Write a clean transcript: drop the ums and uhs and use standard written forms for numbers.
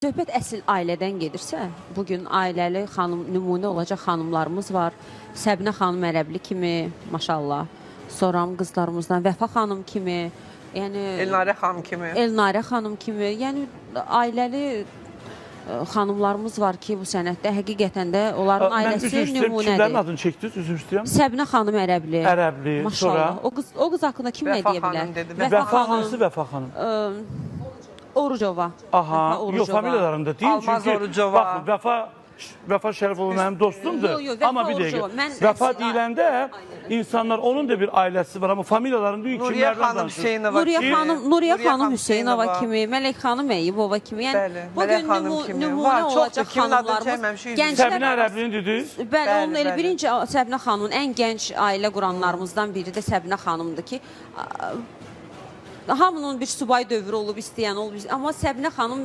Söhbət əsl ailədən gedirsə, bugün ailəli xanım, nümunə olacaq xanımlarımız var. Səbinə xanım Ərəbli kimi, maşallah. Soram qızlarımızdan Vəfa xanım kimi, yəni Elnarə xanım kimi. Elnarə xanım kimi, yəni ailəli xanımlarımız var ki, bu sənətdə həqiqətən də onların ailəsi nümunədir. Kimlərin adını çəkdiniz? Üzr istəyirəm. Səbinə xanım Ərəbli. Ərəbli, maşallah. sonra? O qız haqqında kim nə deyə bilər? Vəfa hansı Vəfa xanım? Orucova. Aha, yox, familiyalarında deyil. Almaz çünki, Orucova. Bax, Vəfa Şərifoğlu mənim dostumdur. Vəfa Amma bir Orucova. dəqiqə, Vəfa deyiləndə insanlar, onun da bir ailəsi var, amma familiyalarında Nuriyə xanım Hüseynova kimi. Nuriyə xanım Hüseynova kimi, Mələk xanım Əyyubova kimi. Yəni, bugün nümunə olacaq xanımlarımız. Səbinə Ərəblini dediniz? Bəli, onun elə birinci Səbinə xanımın ən gənc ailə quranlarımızdan biri də Səbinə xanımdır ki, hamının bir subay dövrü olub, istəyən olub. Amma Səbinə xanım